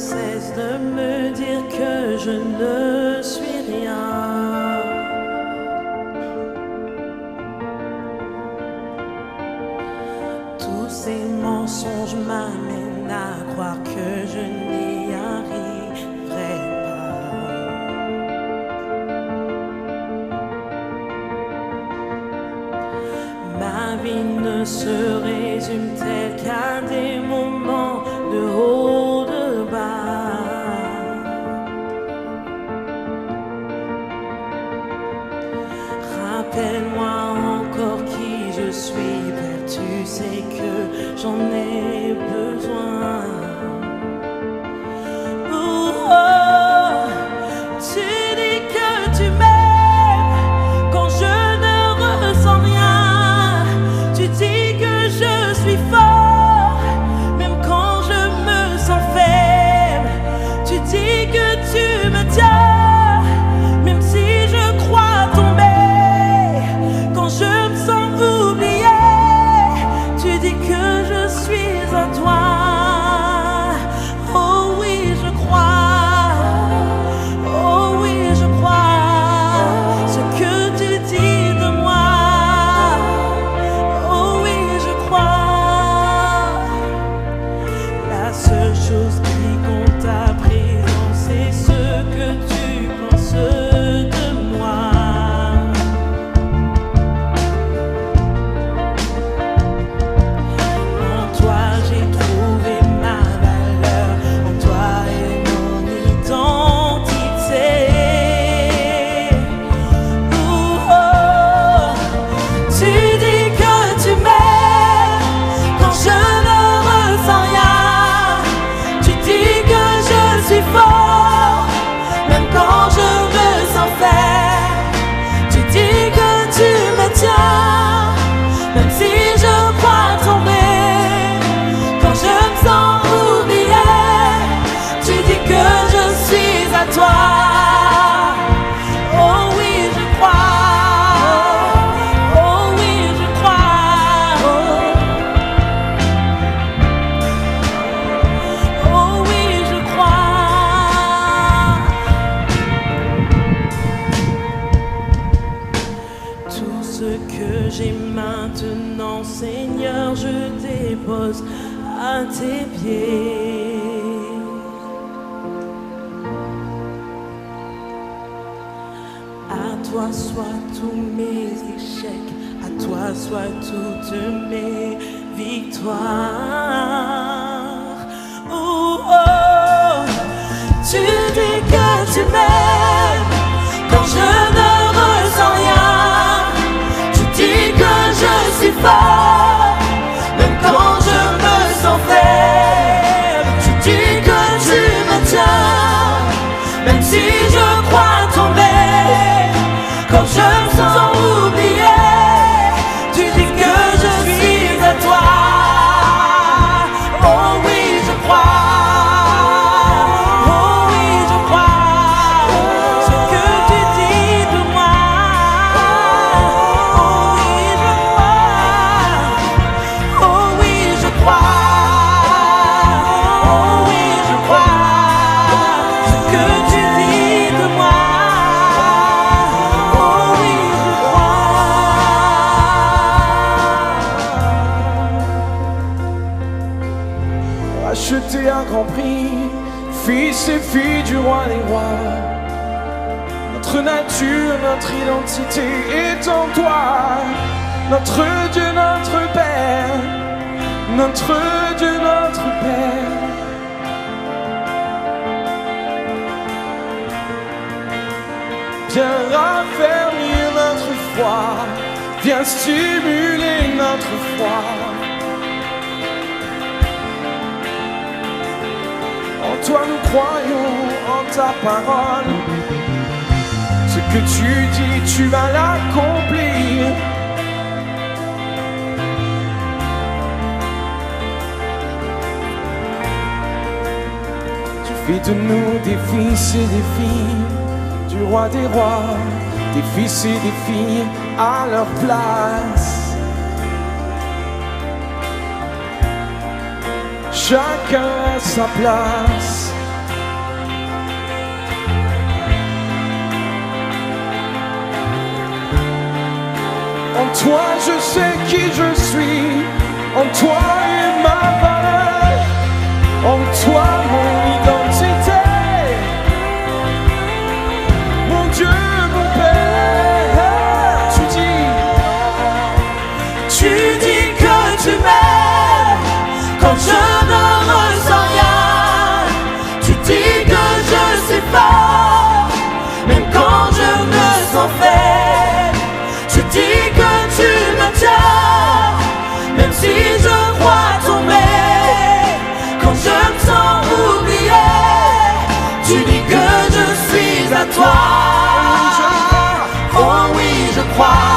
cesse de me dire que je ne suis rien. Tous ces mensonges m'amènent à croire que je n'y arriverai pas. Ma vie ne se résume-t-elle qu'à des moments de haut, de bas? Rappelle-moi encore qui je suis, Père, tu sais que j'en ai besoin. Tu dis que tu m'aimes quand je ne ressens rien. Tu dis que je suis fort même quand je me sens faible. Tu dis que tu me tiens même si je crois tomber. Quand je me sens oublié, tu dis que je suis à toi. Oh oui, je crois. Oh oui, je crois ce que tu dis de moi. Oh oui, je crois. La seule chose qui compte à présent, c'est ce que tu penses de moi. En toi j'ai trouvé ma valeur, en toi est mon identité. Tu dis que tu m'aimes quand je ne ressens rien. Tu dis que je suis fort même quand je me sens faible. Tu dis que tu me tiens même si je crois tomber. Quand je me sens oublié, tu dis que je suis à toi. Oh oui, je crois. Oh oui, je crois. Oh oui, je crois. Tout ce que j'ai maintenant, Seigneur, je dépose à tes pieds. À toi soient tous mes échecs, à toi soient toutes mes victoires. Oh, oh, tu dis que tu m'aimes quand je ne ressens rien. Tu dis que je suis fort même quand je me sens faible. Tu dis que tu me tiens même si je crois tomber. Quand je me sens oublié, tu dis que je suis à toi. Oh oui, je crois. Oh oui, je crois ce que tu dis de moi. Oh oui, je crois. Oh oui, je crois. Oh oui, je crois ce que tu dis de moi. Oh oui, je crois. Acheté à grand prix, fils et filles du roi des rois. Notre nature, notre identité est en toi. Notre Dieu, notre Père. Notre Dieu, notre Père. Viens raffermir notre foi. Viens stimuler notre foi. En toi nous croyons, en ta parole. Ce que tu dis, tu vas l'accomplir. Tu fais de nous des fils et des filles du roi des rois, des fils et des filles à leur place. Chacun à sa place. En toi je sais qui je suis, en toi est ma valeur, en toi mon identité. Mon Dieu, mon Père, tu dis que tu m'aimes quand je ne ressens rien. Tu dis que je suis fort, même quand je me sens faible. Tu dis que tu me tiens, même si je crois tomber. Quand je me sens oublié, tu dis que je suis à toi. Oh oui, je crois.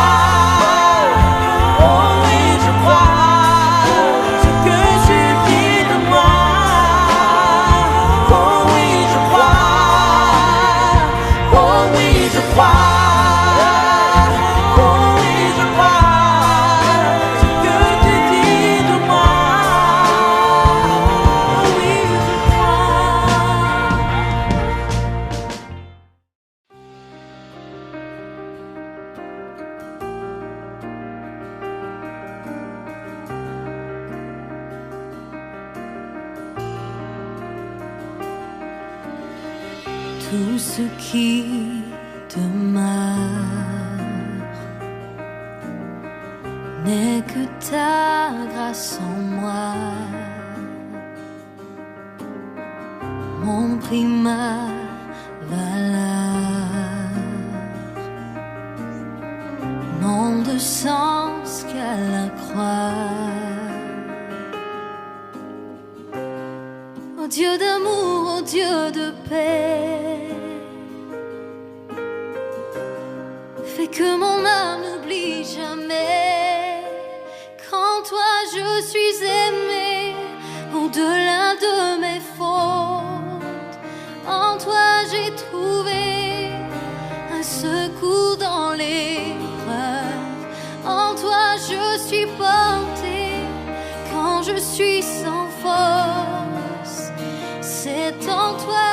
Tout ce qui demeure n'est que ta grâce en moi, mon prix, ma valeur, n'ont de sens qu'à la croix. Oh Dieu d'amour, oh Dieu de paix, fais que mon âme n'oublie jamais qu'en toi je suis aimé, au-delà de mes fautes. En toi j'ai trouvé un secours dans l'épreuve. En toi je suis porté quand je suis sans force. C'est en toi.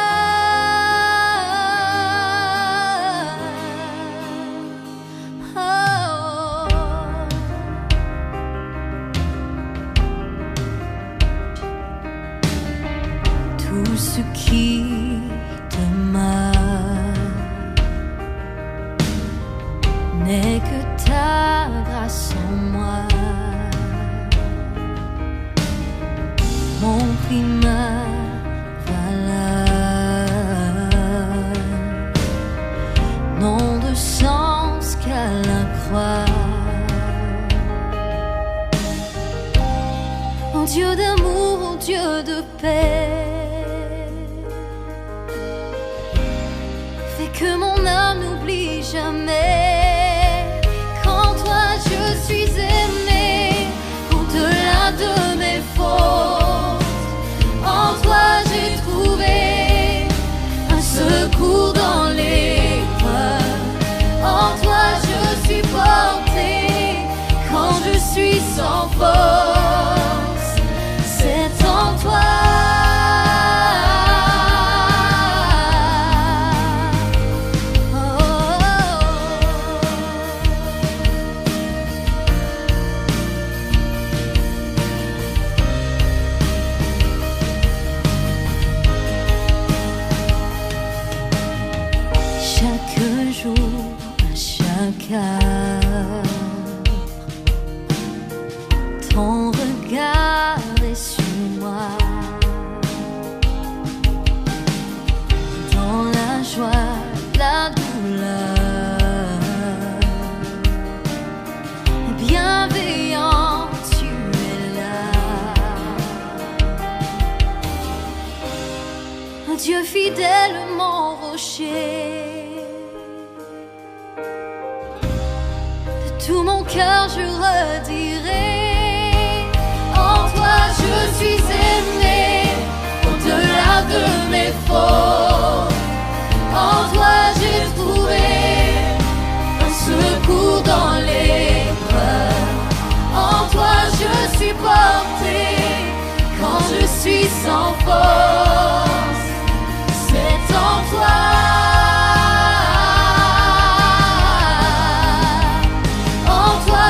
Tout ce qui demeure n'est que ta grâce en moi, mon prix, ma valeur, n'ont de sens qu'à la croix. Oh Dieu d'amour, oh Dieu de paix, que mon âme n'oublie jamais qu'en toi je suis aimé, au-delà de mes fautes. En toi j'ai trouvé un secours dans l'épreuve. En toi je suis porté quand je suis sans force. C'est en toi. Ton regard est sur moi, dans la joie, la douleur, bienveillant, tu es là. Un Dieu fidèle, mon rocher, tout mon cœur je redirai, en toi je suis aimé, au-delà de mes fautes. En toi j'ai trouvé un secours dans l'épreuve. En toi je suis porté quand je suis sans force. C'est en toi. En toi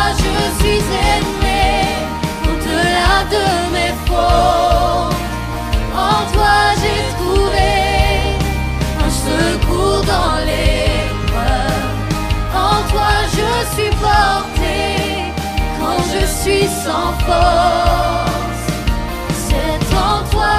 suis sans force, c'est en toi.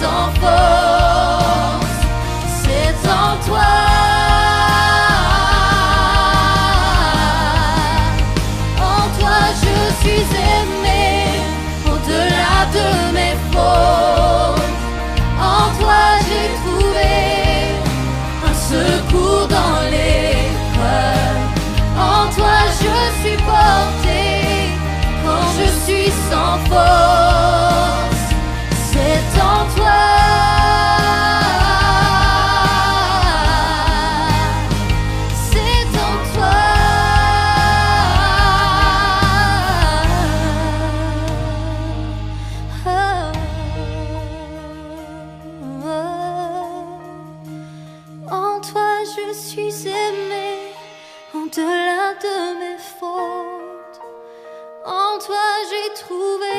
Sans force, c'est en toi. C'est en toi. En toi je suis aimé, au-delà de mes fautes. En toi j'ai trouvé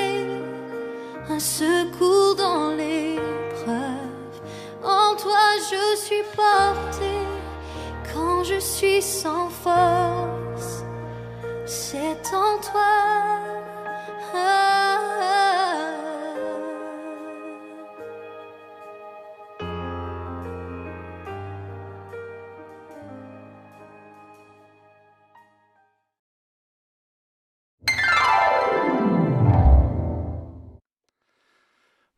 un secours dans l'épreuve. En toi je suis porté quand je suis sans force. C'est en toi.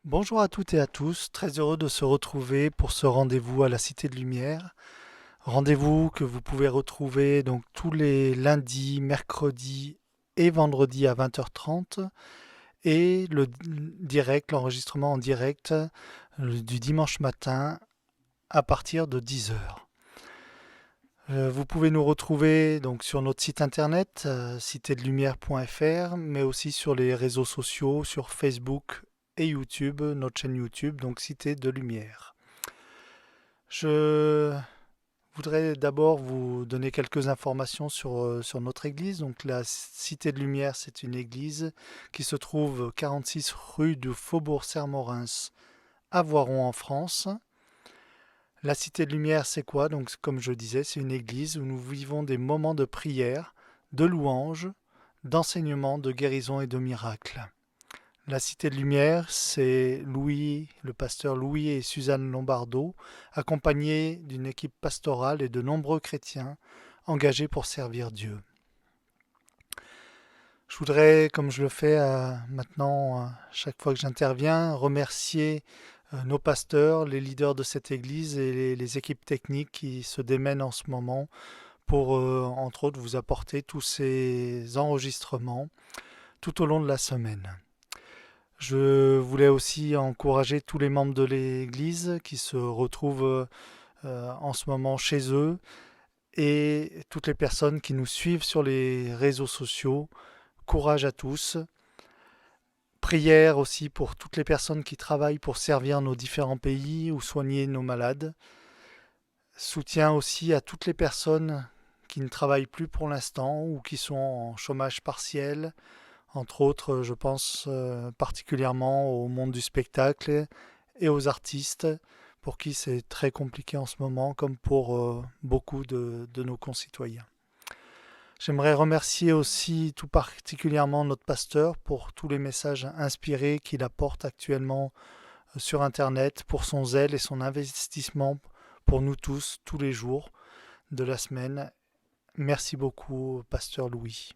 Bonjour à toutes et à tous, très heureux de se retrouver pour ce rendez-vous à la Cité de Lumière. Rendez-vous que vous pouvez retrouver donc tous les lundis, mercredis et vendredis à 20h30 et l'enregistrement en direct du dimanche matin à partir de 10h. Vous pouvez nous retrouver donc sur notre site internet citédelumière.fr, mais aussi sur les réseaux sociaux, sur Facebook et YouTube, notre chaîne YouTube, donc Cité de Lumière. Je voudrais d'abord vous donner quelques informations sur notre église. Donc la Cité de Lumière, c'est une église qui se trouve 46 rue du Faubourg Sermorens à Voiron en France. La Cité de Lumière, c'est quoi? Donc comme je disais, c'est une église où nous vivons des moments de prière, de louange, d'enseignement, de guérison et de miracles. La Cité de Lumière, c'est le pasteur Louis et Suzanne Lombardo, accompagnés d'une équipe pastorale et de nombreux chrétiens engagés pour servir Dieu. Je voudrais, comme je le fais maintenant chaque fois que j'interviens, remercier nos pasteurs, les leaders de cette église et les équipes techniques qui se démènent en ce moment pour, entre autres, vous apporter tous ces enregistrements tout au long de la semaine. Je voulais aussi encourager tous les membres de l'Église qui se retrouvent en ce moment chez eux et toutes les personnes qui nous suivent sur les réseaux sociaux. Courage à tous. Prière aussi pour toutes les personnes qui travaillent pour servir nos différents pays ou soigner nos malades. Soutien aussi à toutes les personnes qui ne travaillent plus pour l'instant ou qui sont en chômage partiel. Entre autres, je pense particulièrement au monde du spectacle et aux artistes pour qui c'est très compliqué en ce moment, comme pour beaucoup de nos concitoyens. J'aimerais remercier aussi tout particulièrement notre pasteur pour tous les messages inspirés qu'il apporte actuellement sur Internet, pour son zèle et son investissement pour nous tous les jours de la semaine. Merci beaucoup, pasteur Louis.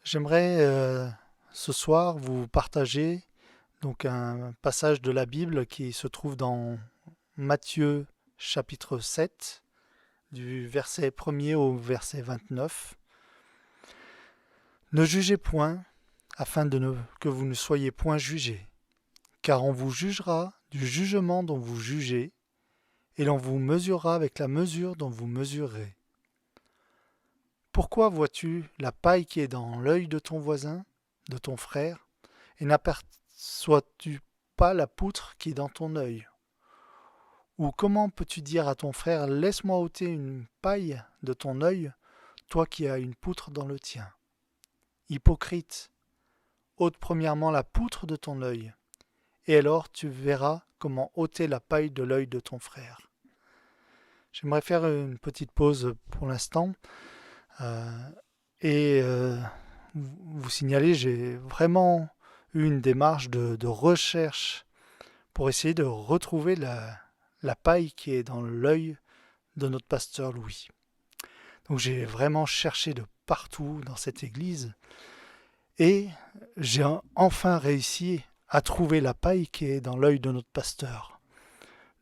J'aimerais ce soir vous partager donc un passage de la Bible qui se trouve dans Matthieu chapitre 7, du verset 1er au verset 29. Ne jugez point, afin que vous ne soyez point jugés, car on vous jugera du jugement dont vous jugez, et l'on vous mesurera avec la mesure dont vous mesurerez. Pourquoi vois-tu la paille qui est dans l'œil de ton voisin, de ton frère, et n'aperçois-tu pas la poutre qui est dans ton œil ? Ou comment peux-tu dire à ton frère « Laisse-moi ôter une paille de ton œil, toi qui as une poutre dans le tien » ? Hypocrite, ôte premièrement la poutre de ton œil, et alors tu verras comment ôter la paille de l'œil de ton frère. J'aimerais faire une petite pause pour l'instant et vous signaler, j'ai vraiment eu une démarche de recherche pour essayer de retrouver la paille qui est dans l'œil de notre pasteur Louis. Donc j'ai vraiment cherché de partout dans cette église et j'ai enfin réussi à trouver la paille qui est dans l'œil de notre pasteur.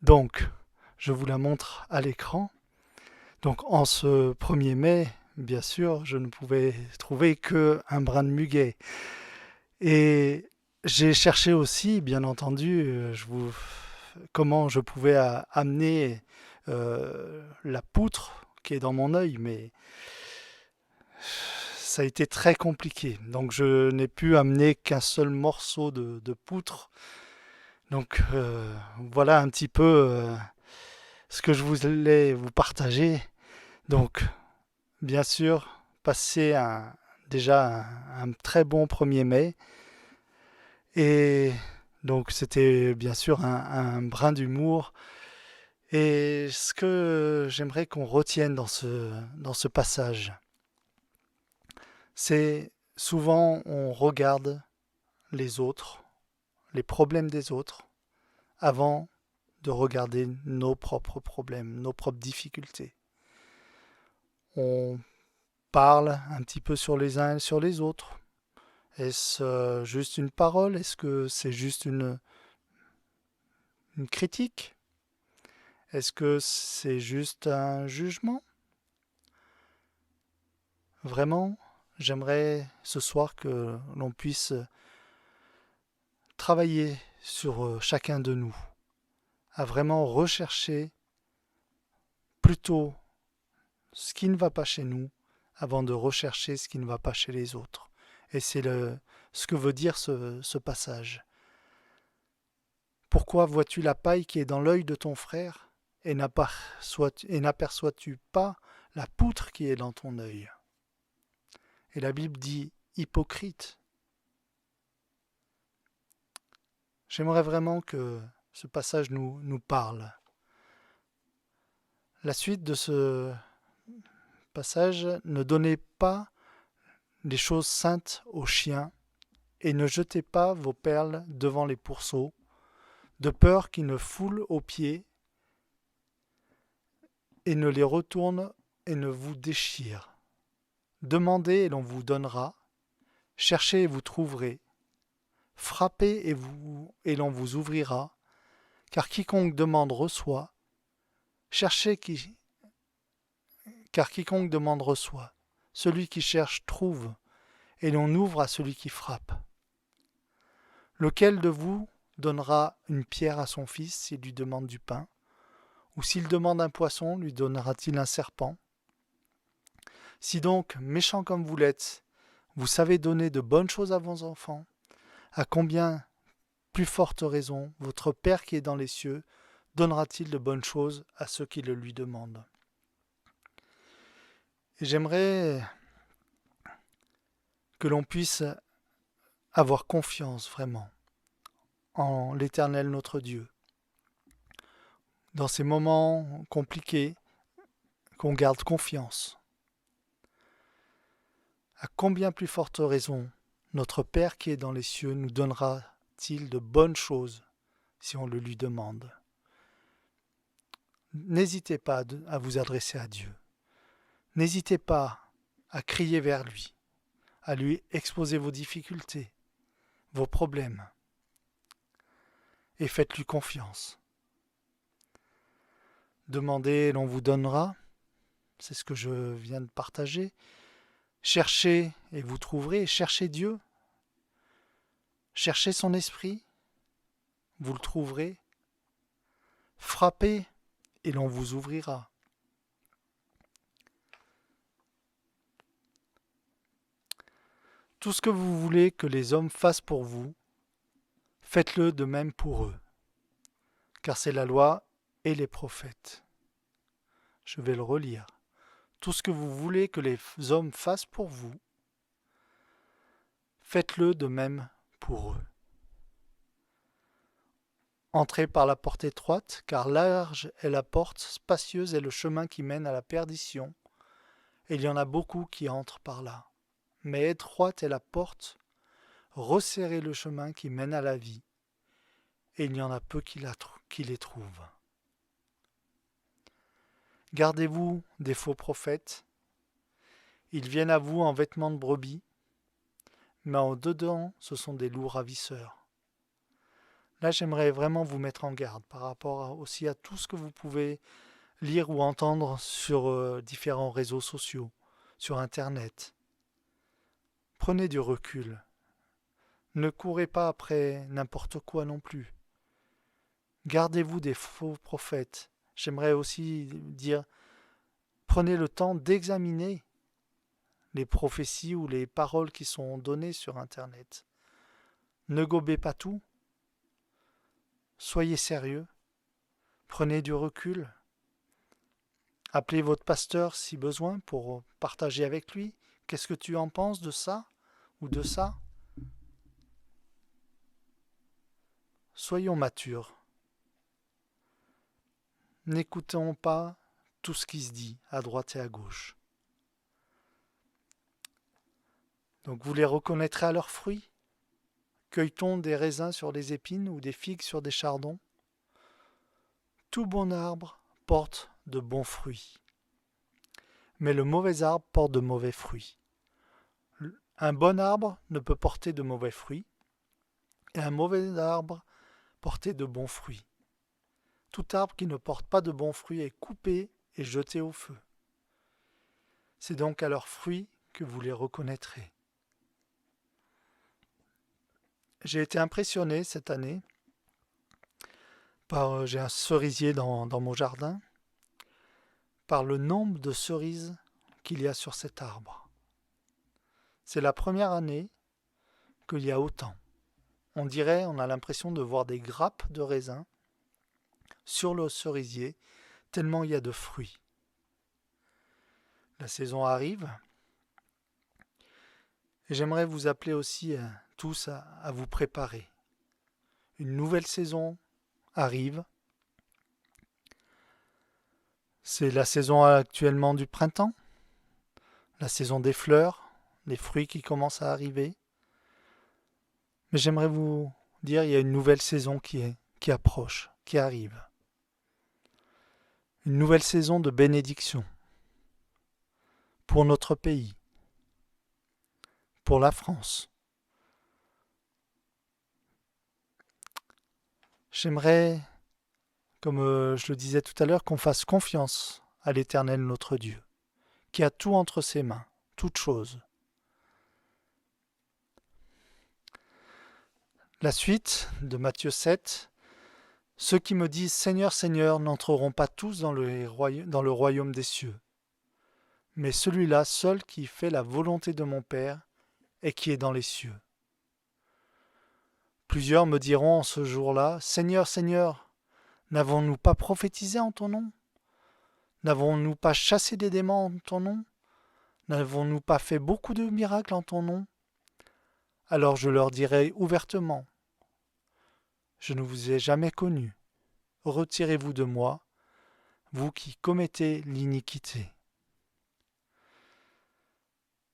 Donc, je vous la montre à l'écran. Donc en ce 1er mai, bien sûr, je ne pouvais trouver qu'un brin de muguet. Et j'ai cherché aussi, bien entendu, comment je pouvais amener la poutre qui est dans mon œil, mais ça a été très compliqué. Donc je n'ai pu amener qu'un seul morceau de poutre. Donc voilà un petit peu ce que je voulais vous partager. Donc bien sûr, passez déjà un très bon 1er mai. Et donc c'était bien sûr un brin d'humour. Et ce que j'aimerais qu'on retienne dans ce passage, c'est souvent on regarde les autres, les problèmes des autres, avant de regarder nos propres problèmes, nos propres difficultés. On parle un petit peu sur les uns et sur les autres. Est-ce juste une parole ? Est-ce que c'est juste une critique ? Est-ce que c'est juste un jugement ? Vraiment, j'aimerais ce soir que l'on puisse travailler sur chacun de nous, à vraiment rechercher plutôt ce qui ne va pas chez nous avant de rechercher ce qui ne va pas chez les autres. Et c'est ce que veut dire ce passage. Pourquoi vois-tu la paille qui est dans l'œil de ton frère et n'aperçois-tu pas la poutre qui est dans ton œil ? Et la Bible dit hypocrite. J'aimerais vraiment que ce passage nous parle. La suite de ce passage: ne donnez pas les choses saintes aux chiens et ne jetez pas vos perles devant les pourceaux, de peur qu'ils ne foulent aux pieds et ne les retournent et ne vous déchirent. Demandez et l'on vous donnera, cherchez et vous trouverez, frappez et l'on vous ouvrira, car quiconque demande reçoit, car quiconque demande reçoit, celui qui cherche trouve, et l'on ouvre à celui qui frappe. Lequel de vous donnera une pierre à son fils s'il lui demande du pain, ou s'il demande un poisson, lui donnera-t-il un serpent ? Si donc, méchants comme vous l'êtes, vous savez donner de bonnes choses à vos enfants, à combien plus forte raison votre Père qui est dans les cieux donnera-t-il de bonnes choses à ceux qui le lui demandent ? Et j'aimerais que l'on puisse avoir confiance vraiment en l'Éternel notre Dieu. Dans ces moments compliqués, qu'on garde confiance. À combien plus forte raison notre Père qui est dans les cieux nous donnera-t-il de bonnes choses si on le lui demande. N'hésitez pas à vous adresser à Dieu. N'hésitez pas à crier vers lui, à lui exposer vos difficultés, vos problèmes, et faites-lui confiance. Demandez et l'on vous donnera, c'est ce que je viens de partager. Cherchez et vous trouverez, cherchez Dieu, cherchez son esprit, vous le trouverez. Frappez et l'on vous ouvrira. Tout ce que vous voulez que les hommes fassent pour vous, faites-le de même pour eux, car c'est la loi et les prophètes. Je vais le relire. Tout ce que vous voulez que les hommes fassent pour vous, faites-le de même pour eux. Entrez par la porte étroite, car large est la porte, spacieuse est le chemin qui mène à la perdition, et il y en a beaucoup qui entrent par là. Mais étroite est la porte, resserrez le chemin qui mène à la vie, et il y en a peu qui les trouvent. Gardez-vous des faux prophètes. Ils viennent à vous en vêtements de brebis, mais en dedans, ce sont des loups ravisseurs. Là, j'aimerais vraiment vous mettre en garde par rapport aussi à tout ce que vous pouvez lire ou entendre sur différents réseaux sociaux, sur Internet. Prenez du recul. Ne courez pas après n'importe quoi non plus. Gardez-vous des faux prophètes. J'aimerais aussi dire, prenez le temps d'examiner les prophéties ou les paroles qui sont données sur Internet. Ne gobez pas tout. Soyez sérieux. Prenez du recul. Appelez votre pasteur si besoin pour partager avec lui. Qu'est-ce que tu en penses de ça ou de ça? Soyons matures. N'écoutons pas tout ce qui se dit à droite et à gauche. Donc vous les reconnaîtrez à leurs fruits. Cueille-t-on des raisins sur des épines ou des figues sur des chardons? Tout bon arbre porte de bons fruits, mais le mauvais arbre porte de mauvais fruits. Un bon arbre ne peut porter de mauvais fruits, et un mauvais arbre porter de bons fruits. Tout arbre qui ne porte pas de bons fruits est coupé et jeté au feu. C'est donc à leurs fruits que vous les reconnaîtrez. J'ai été impressionné cette année j'ai un cerisier dans mon jardin, par le nombre de cerises qu'il y a sur cet arbre. C'est la première année qu'il y a autant. On a l'impression de voir des grappes de raisins sur le cerisier, tellement il y a de fruits. La saison arrive, et j'aimerais vous appeler aussi tous à vous préparer. Une nouvelle saison arrive. C'est la saison actuellement du printemps, la saison des fleurs, des fruits qui commencent à arriver. Mais j'aimerais vous dire, il y a une nouvelle saison qui approche, qui arrive. Une nouvelle saison de bénédiction pour notre pays, pour la France. J'aimerais, comme je le disais tout à l'heure, qu'on fasse confiance à l'Éternel notre Dieu, qui a tout entre ses mains, toutes choses. La suite de Matthieu 7, ceux qui me disent « Seigneur, Seigneur » n'entreront pas tous dans le royaume des cieux, mais celui-là seul qui fait la volonté de mon Père et qui est dans les cieux. Plusieurs me diront en ce jour-là, « Seigneur, Seigneur, n'avons-nous pas prophétisé en ton nom? N'avons-nous pas chassé des démons en ton nom? N'avons-nous pas fait beaucoup de miracles en ton nom ?» Alors je leur dirai ouvertement, je ne vous ai jamais connu. Retirez-vous de moi, vous qui commettez l'iniquité.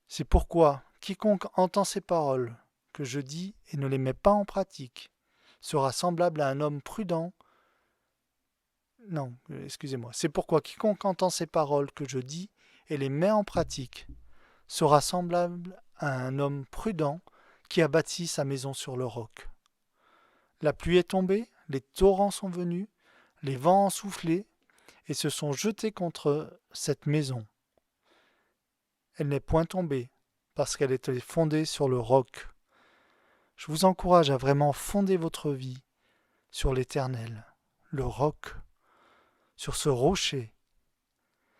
C'est pourquoi quiconque entend ces paroles que je dis et ne les met pas en pratique sera semblable à un homme prudent. Non, excusez-moi. C'est pourquoi quiconque entend ces paroles que je dis et les met en pratique sera semblable à un homme prudent qui a bâti sa maison sur le roc. La pluie est tombée, les torrents sont venus, les vents ont soufflé et se sont jetés contre cette maison. Elle n'est point tombée parce qu'elle était fondée sur le roc. Je vous encourage à vraiment fonder votre vie sur l'Éternel, le roc, sur ce rocher,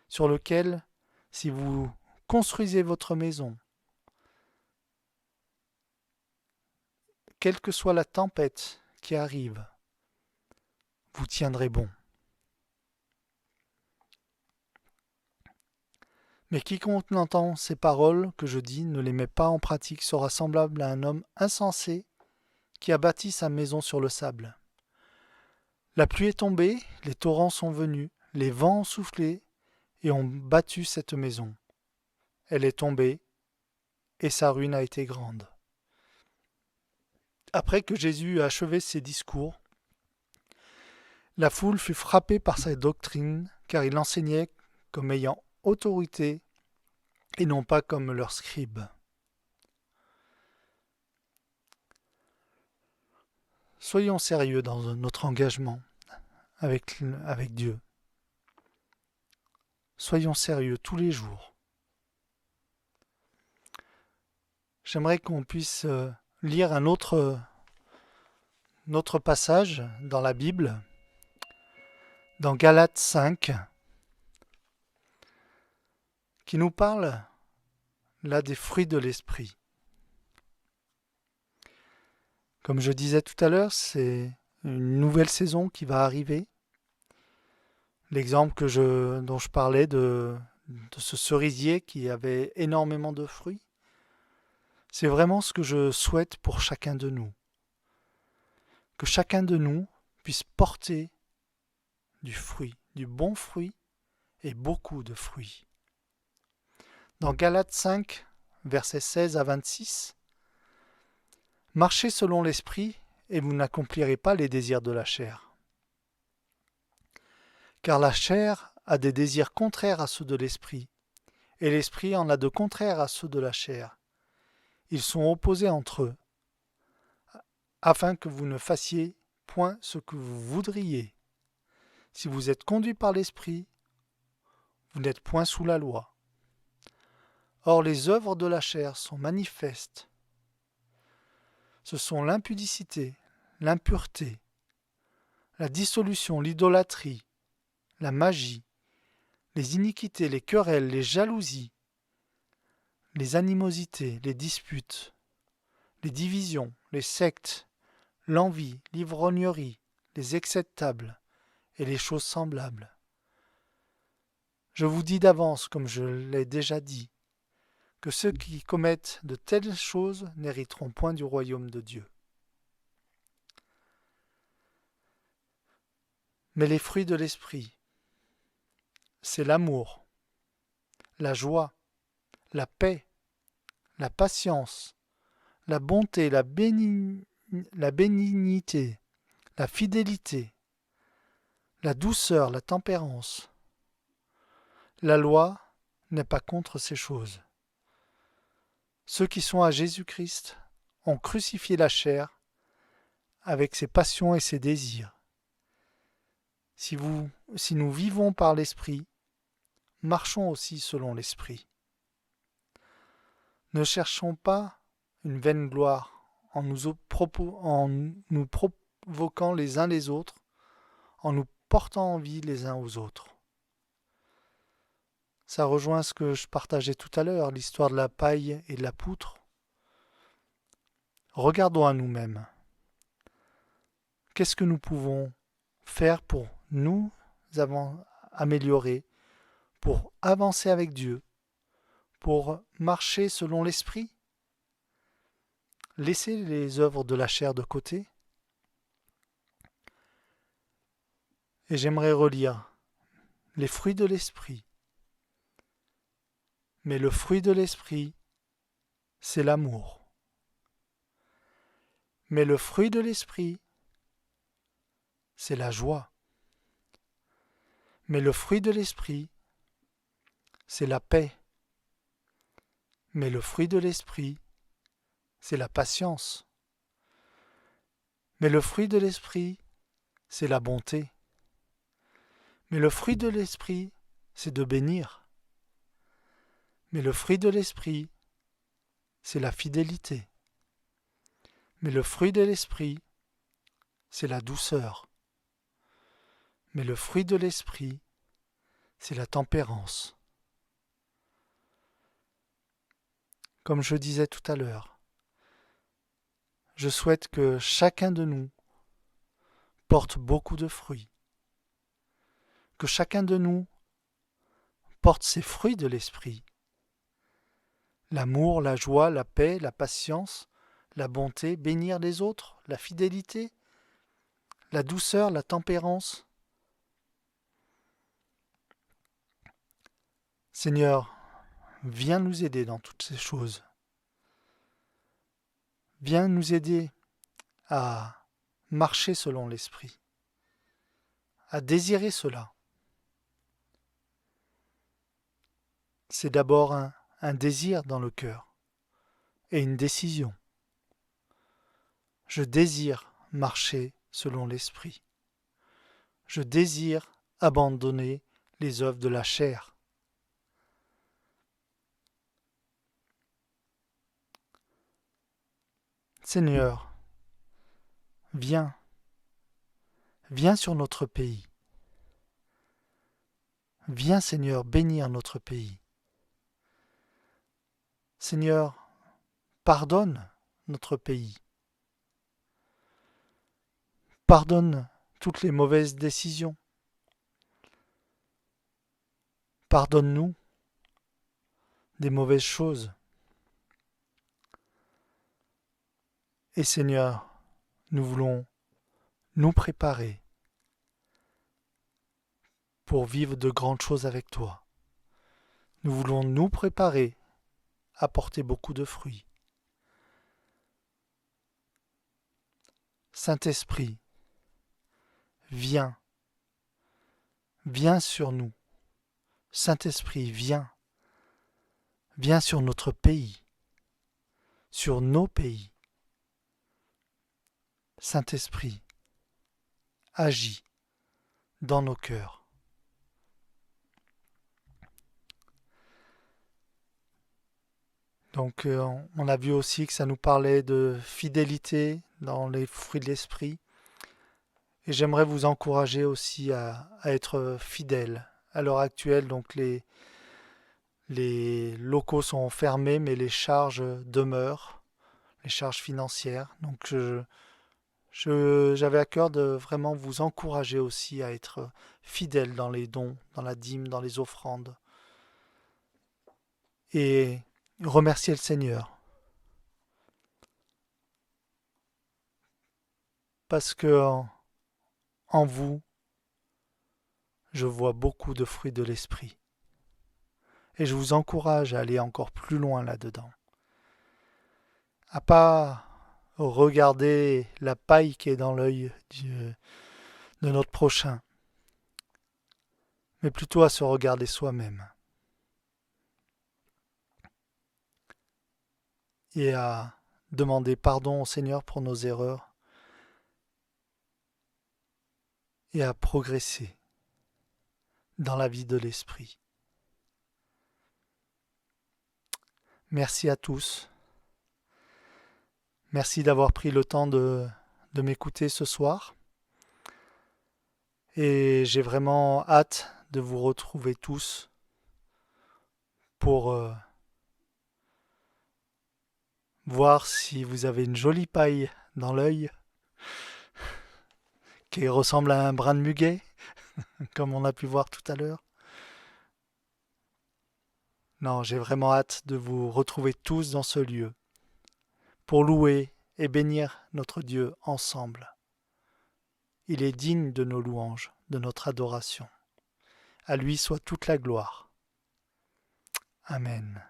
sur lequel, si vous construisez votre maison, quelle que soit la tempête qui arrive, vous tiendrez bon. Mais quiconque entend ces paroles que je dis, ne les met pas en pratique, sera semblable à un homme insensé qui a bâti sa maison sur le sable. La pluie est tombée, les torrents sont venus, les vents ont soufflé et ont battu cette maison. Elle est tombée et sa ruine a été grande. Après que Jésus eut achevé ses discours, la foule fut frappée par sa doctrine, car il enseignait comme ayant autorité et non pas comme leurs scribes. Soyons sérieux dans notre engagement avec Dieu. Soyons sérieux tous les jours. J'aimerais qu'on puisse lire un autre passage dans la Bible, dans Galates 5, qui nous parle là des fruits de l'esprit. Comme je disais tout à l'heure, c'est une nouvelle saison qui va arriver. L'exemple dont je parlais de ce cerisier qui avait énormément de fruits, c'est vraiment ce que je souhaite pour chacun de nous. Que chacun de nous puisse porter du fruit, du bon fruit et beaucoup de fruits. Dans Galates 5, versets 16 à 26, « Marchez selon l'esprit, et vous n'accomplirez pas les désirs de la chair. Car la chair a des désirs contraires à ceux de l'esprit, et l'esprit en a de contraires à ceux de la chair. Ils sont opposés entre eux, afin que vous ne fassiez point ce que vous voudriez. Si vous êtes conduits par l'esprit, vous n'êtes point sous la loi. Or les œuvres de la chair sont manifestes. Ce sont l'impudicité, l'impureté, la dissolution, l'idolâtrie, la magie, les iniquités, les querelles, les jalousies, les animosités, les disputes, les divisions, les sectes, l'envie, l'ivrognerie, les excès de table et les choses semblables. Je vous dis d'avance, comme je l'ai déjà dit, que ceux qui commettent de telles choses n'hériteront point du royaume de Dieu. Mais les fruits de l'esprit, c'est l'amour, la joie, la paix, la patience, la bonté, la bénignité, la fidélité, la douceur, la tempérance. La loi n'est pas contre ces choses. Ceux qui sont à Jésus-Christ ont crucifié la chair avec ses passions et ses désirs. Si nous vivons par l'Esprit, marchons aussi selon l'Esprit. Ne cherchons pas une vaine gloire en nous provoquant les uns les autres, en nous portant envie les uns aux autres. Ça rejoint ce que je partageais tout à l'heure, l'histoire de la paille et de la poutre. Regardons à nous-mêmes. Qu'est-ce que nous pouvons faire pour nous améliorer, pour avancer avec Dieu, pour marcher selon l'Esprit? Laissez les œuvres de la chair de côté. Et j'aimerais relire les fruits de l'esprit. Mais le fruit de l'esprit, c'est l'amour. Mais le fruit de l'esprit, c'est la joie. Mais le fruit de l'esprit, c'est la paix. Mais le fruit de l'esprit, c'est la patience. Mais le fruit de l'esprit, c'est la bonté. Mais le fruit de l'esprit, c'est de bénir. Mais le fruit de l'esprit, c'est la fidélité. Mais le fruit de l'esprit, c'est la douceur. Mais le fruit de l'esprit, c'est la tempérance. Comme je disais tout à l'heure, je souhaite que chacun de nous porte beaucoup de fruits. Que chacun de nous porte ces fruits de l'esprit. L'amour, la joie, la paix, la patience, la bonté, bénir les autres, la fidélité, la douceur, la tempérance. Seigneur, viens nous aider dans toutes ces choses. Viens nous aider à marcher selon l'esprit, à désirer cela. C'est d'abord un désir dans le cœur et une décision. Je désire marcher selon l'esprit. Je désire abandonner les œuvres de la chair. Seigneur, viens sur notre pays. Viens, Seigneur, bénir notre pays. Seigneur, pardonne notre pays. Pardonne toutes les mauvaises décisions. Pardonne-nous des mauvaises choses. Et Seigneur, nous voulons nous préparer pour vivre de grandes choses avec toi. Nous voulons nous préparer à porter beaucoup de fruits. Saint-Esprit, viens sur nous. Saint-Esprit, viens sur notre pays, sur nos pays. Saint-Esprit, agis dans nos cœurs. Donc on a vu aussi que ça nous parlait de fidélité dans les fruits de l'esprit. Et j'aimerais vous encourager aussi à être fidèles. À l'heure actuelle, donc les locaux sont fermés, mais les charges demeurent, les charges financières. Donc j'avais à cœur de vraiment vous encourager aussi à être fidèles dans les dons, dans la dîme, dans les offrandes. Et remercier le Seigneur. Parce que en vous, je vois beaucoup de fruits de l'esprit. Et je vous encourage à aller encore plus loin là-dedans. À pas regarder la paille qui est dans l'œil de notre prochain, mais plutôt à se regarder soi-même. Et à demander pardon au Seigneur pour nos erreurs et à progresser dans la vie de l'esprit. Merci à tous. Merci d'avoir pris le temps de m'écouter ce soir. Et j'ai vraiment hâte de vous retrouver tous pour voir si vous avez une jolie paille dans l'œil qui ressemble à un brin de muguet, comme on a pu voir tout à l'heure. Non, j'ai vraiment hâte de vous retrouver tous dans ce lieu pour louer et bénir notre Dieu ensemble. Il est digne de nos louanges. de notre adoration. À lui soit toute la gloire. Amen.